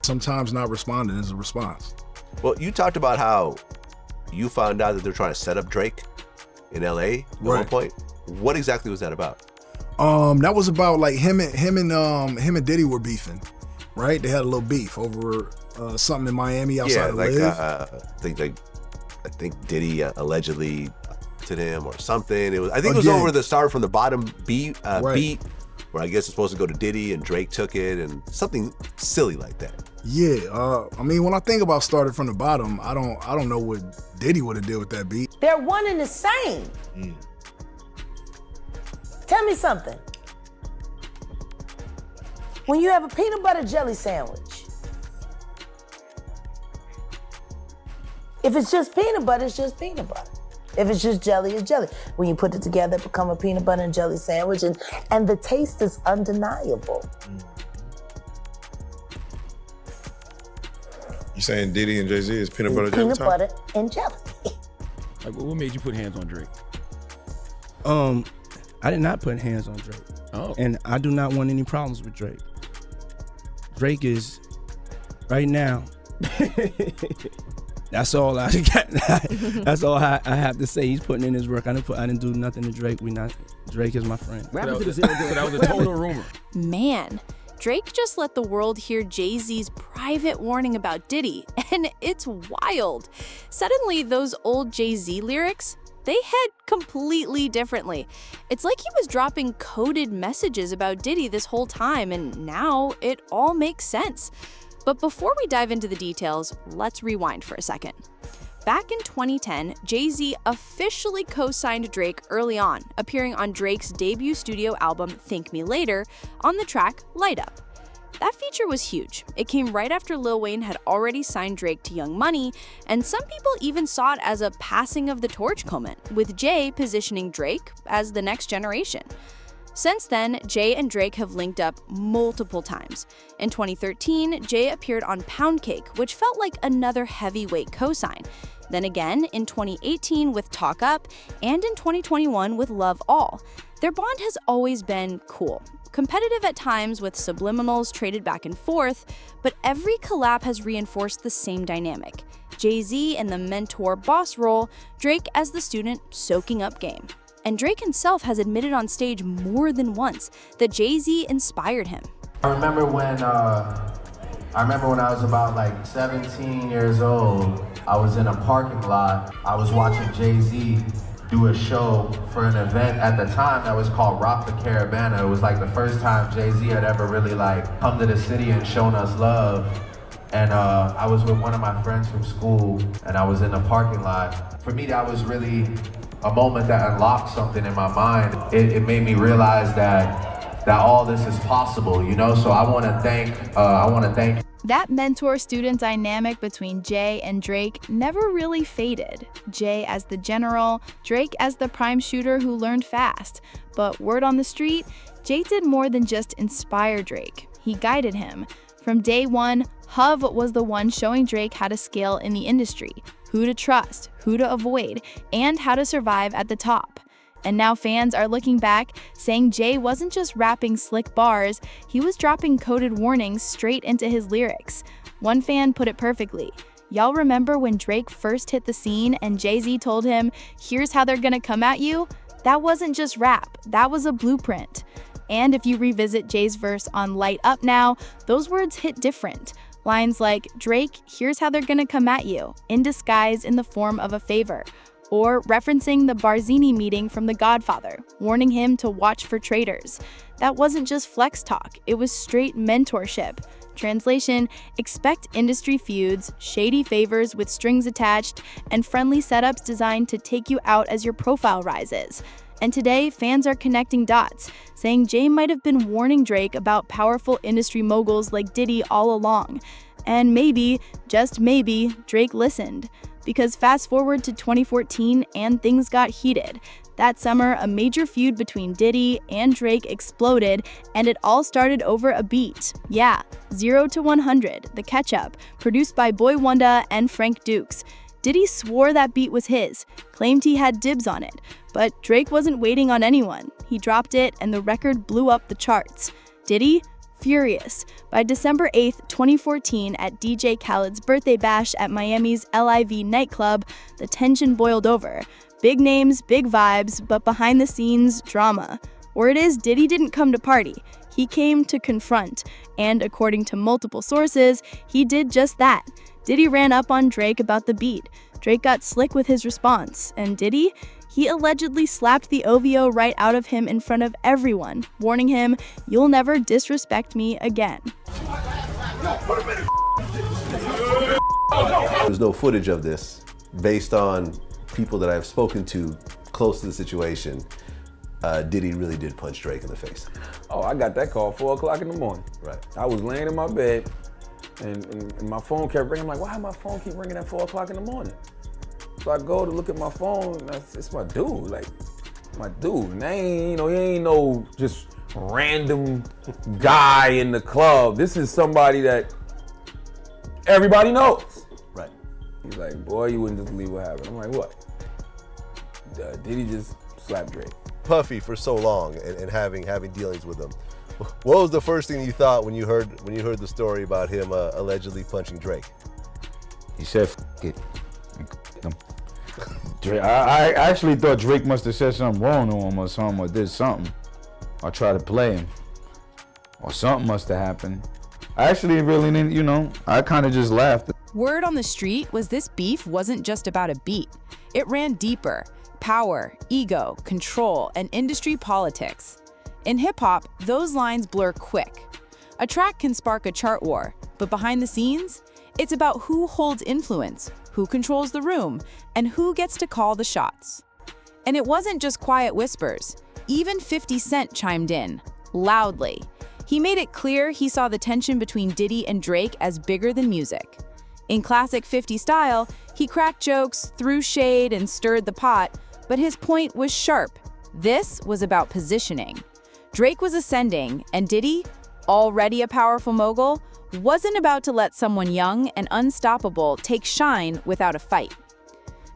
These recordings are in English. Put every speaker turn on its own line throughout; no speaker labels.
sometimes not responding is a response.
Well, you talked about how you found out that they're trying to set up Drake in LA at one point. What exactly was that about?
That was about like him and Diddy were beefing, right? They had a little beef over something in Miami outside of Live.
I think Diddy allegedly to him or something. It was over the Start from the Bottom beat, where I guess it's supposed to go to Diddy and Drake took it and something silly like that.
Yeah, I mean, when I think about Started from the Bottom, I don't know what Diddy would have did with that beat.
They're one and the same. Tell me something. When you have a peanut butter jelly sandwich, if it's just peanut butter, it's just peanut butter. If it's just jelly, it's jelly. When you put it together, it becomes a peanut butter and jelly sandwich, and the taste is undeniable.
You saying Diddy and Jay-Z is peanut butter jelly?
Peanut butter and jelly.
Like, what made you put hands on Drake?
I did not put hands on Drake.
Oh.
And I do not want any problems with Drake. Drake is, right now, that's all I got. That's all I have to say. He's putting in his work. I didn't do nothing to Drake. Drake is my friend.
That was a total rumor.
Man, Drake just let the world hear Jay-Z's private warning about Diddy, and it's wild. Suddenly, those old Jay-Z lyrics, they hit completely differently. It's like he was dropping coded messages about Diddy this whole time, and now it all makes sense. But before we dive into the details, let's rewind for a second. Back in 2010, Jay-Z officially co-signed Drake early on, appearing on Drake's debut studio album, Thank Me Later, on the track Light Up. That feature was huge. It came right after Lil Wayne had already signed Drake to Young Money, and some people even saw it as a passing of the torch moment, with Jay positioning Drake as the next generation. Since then, Jay and Drake have linked up multiple times. In 2013, Jay appeared on Pound Cake, which felt like another heavyweight cosign. Then again, in 2018 with Talk Up, and in 2021 with Love All. Their bond has always been cool. Competitive at times with subliminals traded back and forth, but every collab has reinforced the same dynamic. Jay-Z in the mentor-boss role, Drake as the student soaking up game. And Drake himself has admitted on stage more than once that Jay-Z inspired him.
I remember when I was about like 17 years old, I was in a parking lot. I was watching Jay-Z do a show for an event at the time that was called Rock the Caravana. It was like the first time Jay-Z had ever really like come to the city and shown us love. And I was with one of my friends from school and I was in the parking lot. For me, that was really a moment that unlocked something in my mind. It made me realize that all this is possible, you know? So I wanna thank
That mentor-student dynamic between Jay and Drake never really faded. Jay as the general, Drake as the prime shooter who learned fast. But word on the street, Jay did more than just inspire Drake. He guided him. From day one, Hov was the one showing Drake how to scale in the industry, who to trust, who to avoid, and how to survive at the top. And now fans are looking back, saying Jay wasn't just rapping slick bars, he was dropping coded warnings straight into his lyrics. One fan put it perfectly. Y'all remember when Drake first hit the scene and Jay-Z told him, "Here's how they're gonna come at you"? That wasn't just rap, that was a blueprint. And if you revisit Jay's verse on Light Up Now, those words hit different. Lines like, "Drake, here's how they're gonna come at you, in disguise in the form of a favor." Or referencing the Barzini meeting from The Godfather, warning him to watch for traitors. That wasn't just flex talk, it was straight mentorship. Translation, expect industry feuds, shady favors with strings attached, and friendly setups designed to take you out as your profile rises. And today, fans are connecting dots, saying Jay might have been warning Drake about powerful industry moguls like Diddy all along. And maybe, just maybe, Drake listened. Because fast forward to 2014 and things got heated. That summer, a major feud between Diddy and Drake exploded, and it all started over a beat. Yeah, 0 to 100, The Catch-Up, produced by Boy Wonder and Frank Dukes. Diddy swore that beat was his, claimed he had dibs on it, but Drake wasn't waiting on anyone. He dropped it and the record blew up the charts. Diddy furious. By December 8th, 2014, at DJ Khaled's birthday bash at Miami's LIV nightclub, the tension boiled over. Big names, big vibes, but behind the scenes, drama. Word is Diddy didn't come to party. He came to confront, and according to multiple sources, he did just that. Diddy ran up on Drake about the beat. Drake got slick with his response, and Diddy? He allegedly slapped the OVO right out of him in front of everyone, warning him, "You'll never disrespect me again."
There's no footage of this. Based on people that I've spoken to close to the situation, Diddy really did punch Drake in the face.
Oh, I got that call 4 o'clock in the morning.
Right.
I was laying in my bed and my phone kept ringing. I'm like, why my phone keep ringing at 4 o'clock in the morning? So I go to look at my phone, and it's my dude, And they ain't, he ain't no just random guy in the club. This is somebody that everybody knows.
Right.
He's like, boy, you wouldn't just believe what happened. I'm like, what? Diddy just slapped Drake.
Puffy for so long and having dealings with him. What was the first thing you thought when you heard the story about him allegedly punching Drake?
He said, "F it." Drake, I actually thought Drake must have said something wrong to him or something, or did something, or tried to play him, or something must have happened. I actually really didn't, I kind of just laughed.
Word on the street was this beef wasn't just about a beat. It ran deeper. Power, ego, control, and industry politics. In hip-hop, those lines blur quick. A track can spark a chart war, but behind the scenes, it's about who holds influence, who controls the room, and who gets to call the shots. And it wasn't just quiet whispers. Even 50 Cent chimed in, loudly. He made it clear he saw the tension between Diddy and Drake as bigger than music. In classic 50 style, he cracked jokes, threw shade, and stirred the pot, but his point was sharp. This was about positioning. Drake was ascending, and Diddy, already a powerful mogul, wasn't about to let someone young and unstoppable take shine without a fight.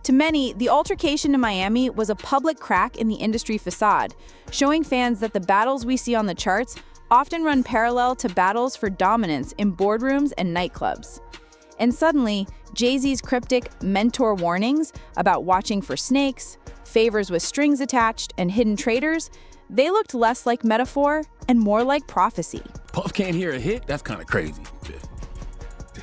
To many, the altercation in Miami was a public crack in the industry facade, showing fans that the battles we see on the charts often run parallel to battles for dominance in boardrooms and nightclubs. And suddenly, Jay-Z's cryptic mentor warnings about watching for snakes, favors with strings attached, and hidden traitors, they looked less like metaphor and more like prophecy.
Puff can't hear a hit? That's kind of crazy.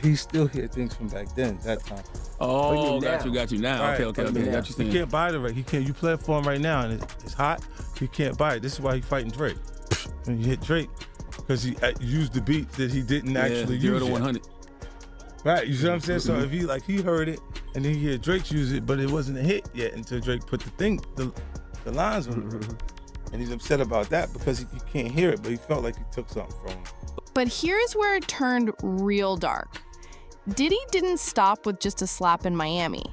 He still hear things from back then, that time.
Oh, got you now.
Right.
Okay. Got you.
He can't buy the right. He can't. You play it for him right now, and it's hot. He can't buy it. This is why he's fighting Drake. When you hit Drake, because he used the beat that he didn't actually use.
0 to 100.
Right, you see what I'm saying? So if he heard it, and then he heard Drake use it, but it wasn't a hit yet until Drake put the lines on it. And he's upset about that because he can't hear it, but he felt like he took something from him.
But here's where it turned real dark. Diddy didn't stop with just a slap in Miami.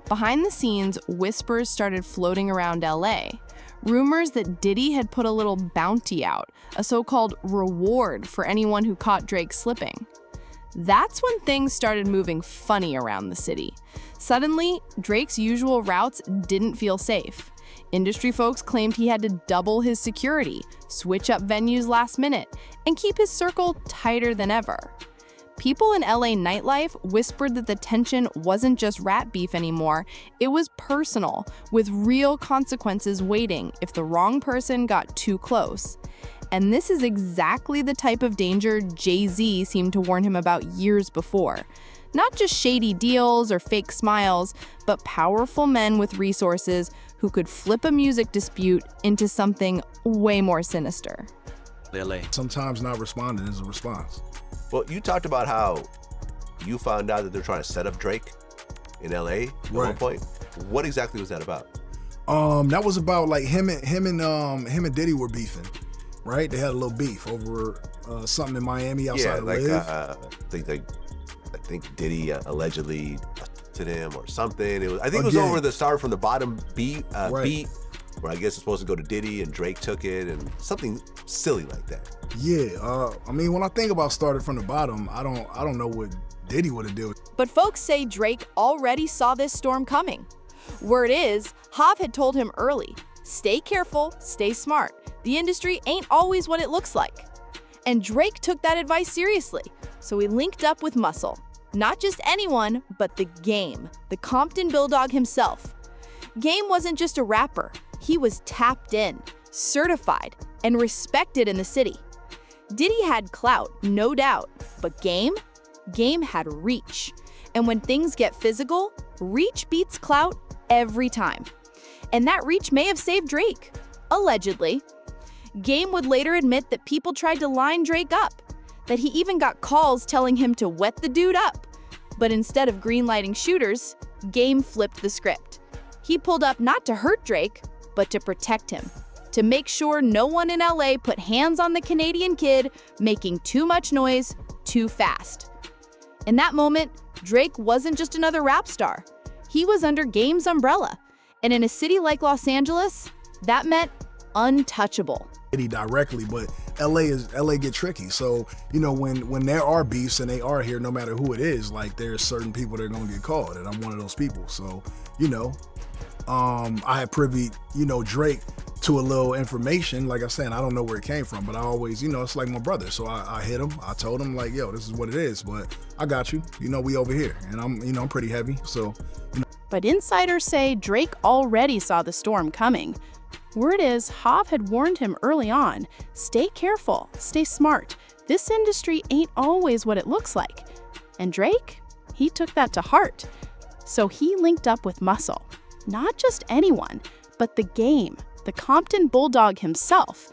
Behind the scenes, whispers started floating around LA. Rumors that Diddy had put a little bounty out, a so-called reward for anyone who caught Drake slipping. That's when things started moving funny around the city. Suddenly, Drake's usual routes didn't feel safe. Industry folks claimed he had to double his security, switch up venues last minute, and keep his circle tighter than ever. People in LA nightlife whispered that the tension wasn't just rap beef anymore, it was personal, with real consequences waiting if the wrong person got too close. And this is exactly the type of danger Jay-Z seemed to warn him about years before. Not just shady deals or fake smiles, but powerful men with resources who could flip a music dispute into something way more sinister.
Sometimes not responding is a response.
Well, you talked about how you found out that they're trying to set up Drake in LA at one point. What exactly was that about?
That was about like him and Diddy were beefing, right? They had a little beef over something in Miami outside of Liv.
I think Diddy allegedly to him or something. I think it was over the Start from the Bottom beat, where I guess it's supposed to go to Diddy and Drake took it and something silly like that.
Yeah, I mean, when I think about Started from the Bottom, I don't know what Diddy would have done.
But folks say Drake already saw this storm coming. Word is, Hav had told him early, stay careful, stay smart. The industry ain't always what it looks like. And Drake took that advice seriously, so he linked up with Muscle. Not just anyone, but the Game, the Compton Bulldog himself. Game wasn't just a rapper, he was tapped in, certified, and respected in the city. Diddy had clout, no doubt, but Game had reach. And when things get physical, reach beats clout every time. And that reach may have saved Drake, allegedly. Game would later admit that people tried to line Drake up, that he even got calls telling him to wet the dude up. But instead of greenlighting shooters, Game flipped the script. He pulled up not to hurt Drake, but to protect him, to make sure no one in LA put hands on the Canadian kid making too much noise too fast. In that moment, Drake wasn't just another rap star. He was under Game's umbrella. And in a city like Los Angeles, that meant untouchable.
Directly, but LA get tricky. So, you know, when there are beefs and they are here, no matter who it is, like there's certain people that are gonna get called, and I'm one of those people. So, you know, I had privy, you know, Drake to a little information. Like I said, I don't know where it came from, but I always, you know, it's like my brother. So I hit him. I told him like, yo, this is what it is, but I got you. You know, we over here, and I'm pretty heavy. So, you know.
But insiders say Drake already saw the storm coming. Word is, Hav had warned him early on, stay careful, stay smart. This industry ain't always what it looks like. And Drake, he took that to heart. So he linked up with Muscle. Not just anyone, but the Game, the Compton Bulldog himself.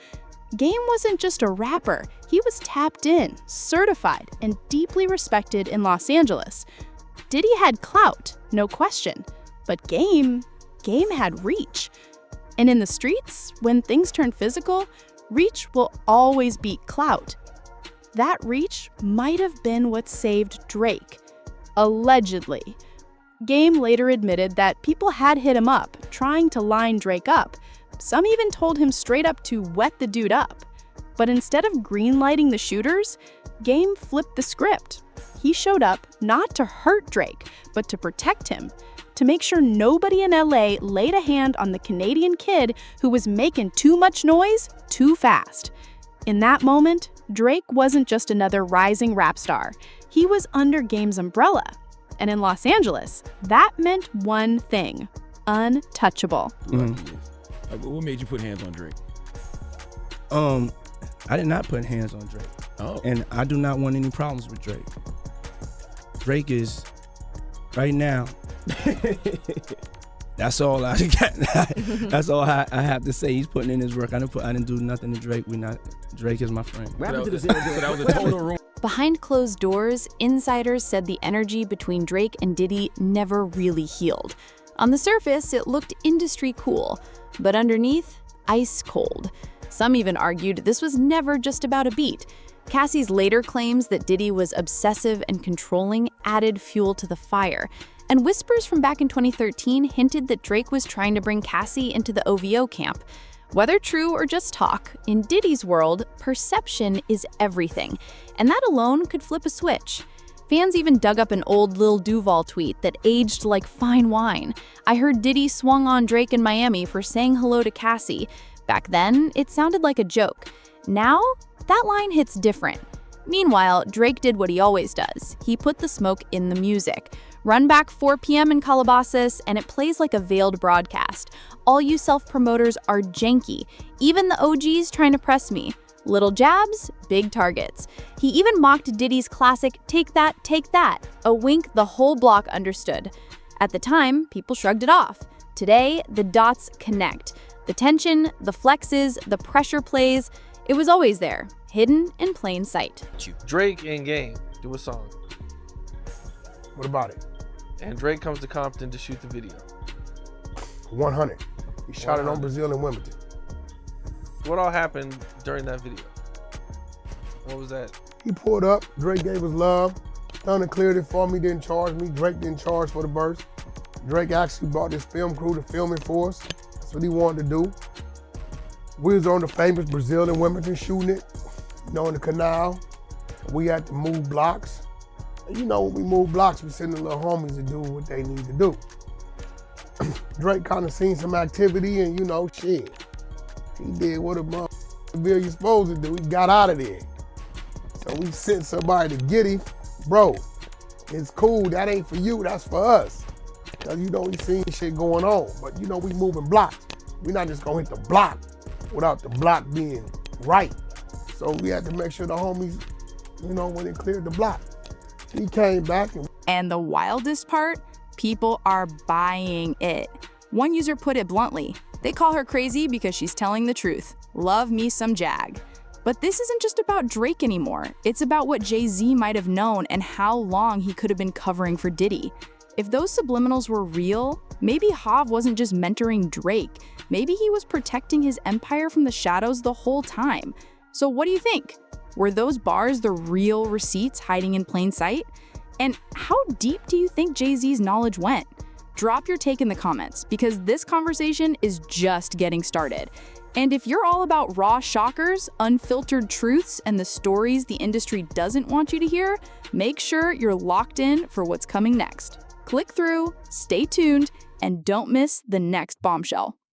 Game wasn't just a rapper, he was tapped in, certified, and deeply respected in Los Angeles. Diddy had clout, no question, but Game had reach. And in the streets, when things turn physical, reach will always beat clout. That reach might have been what saved Drake, allegedly. Game later admitted that people had hit him up, trying to line Drake up. Some even told him straight up to wet the dude up. But instead of greenlighting the shooters, Game flipped the script. He showed up not to hurt Drake, but to protect him, to make sure nobody in LA laid a hand on the Canadian kid who was making too much noise too fast. In that moment, Drake wasn't just another rising rap star. He was under Game's umbrella. And in Los Angeles, that meant one thing: untouchable.
What made you put hands on Drake?
I did not put hands on Drake.
Oh.
And I do not want any problems with Drake. Drake is, right now, that's all I got. That's all I have to say. He's putting in his work. I didn't do nothing to Drake. Drake is my friend.
Behind closed doors, insiders said the energy between Drake and Diddy never really healed. On the surface, it looked industry cool, but underneath, ice cold. Some even argued this was never just about a beat. Cassie's later claims that Diddy was obsessive and controlling added fuel to the fire. And whispers from back in 2013 hinted that Drake was trying to bring Cassie into the OVO camp. Whether true or just talk, in Diddy's world, perception is everything, and that alone could flip a switch. Fans even dug up an old Lil Duval tweet that aged like fine wine. I heard Diddy swung on Drake in Miami for saying hello to Cassie. Back then, it sounded like a joke. Now, that line hits different. Meanwhile, Drake did what he always does. He put the smoke in the music. Run back 4 p.m. in Calabasas, and it plays like a veiled broadcast. All you self-promoters are janky. Even the OGs trying to press me. Little jabs, big targets. He even mocked Diddy's classic, take that, a wink the whole block understood. At the time, people shrugged it off. Today, the dots connect. The tension, the flexes, the pressure plays, it was always there, hidden in plain sight.
Drake and Game do a song.
What about it?
And Drake comes to Compton to shoot the video.
100. He shot it on Brazil and Wimbledon.
What all happened during that video? What was that?
He pulled up, Drake gave us love, Thunder cleared it for me, didn't charge me, Drake didn't charge for the burst. Drake actually brought this film crew to film it for us. That's what he wanted to do. We was on the famous Brazil and Wimbledon shooting it, you know, in the canal. We had to move blocks. And you know, when we move blocks, we send the little homies to do what they need to do. Drake kind of seen some activity and, you know, shit. He did what a motherfucker you supposed to do. He got out of there. So we sent somebody to get him. Bro, it's cool. That ain't for you. That's for us. Because, you know, we seen shit going on. But, you know, we moving blocks. We're not just going to hit the block without the block being right. So we had to make sure the homies, you know, when they cleared the block. He came back
And the wildest part, people are buying it. One user put it bluntly. They call her crazy because she's telling the truth. Love me some Jag. But this isn't just about Drake anymore. It's about what Jay-Z might have known and how long he could have been covering for Diddy. If those subliminals were real, maybe Hav wasn't just mentoring Drake. Maybe he was protecting his empire from the shadows the whole time. So what do you think? Were those bars the real receipts hiding in plain sight? And how deep do you think Jay-Z's knowledge went? Drop your take in the comments, because this conversation is just getting started. And if you're all about raw shockers, unfiltered truths, and the stories the industry doesn't want you to hear, make sure you're locked in for what's coming next. Click through, stay tuned, and don't miss the next bombshell.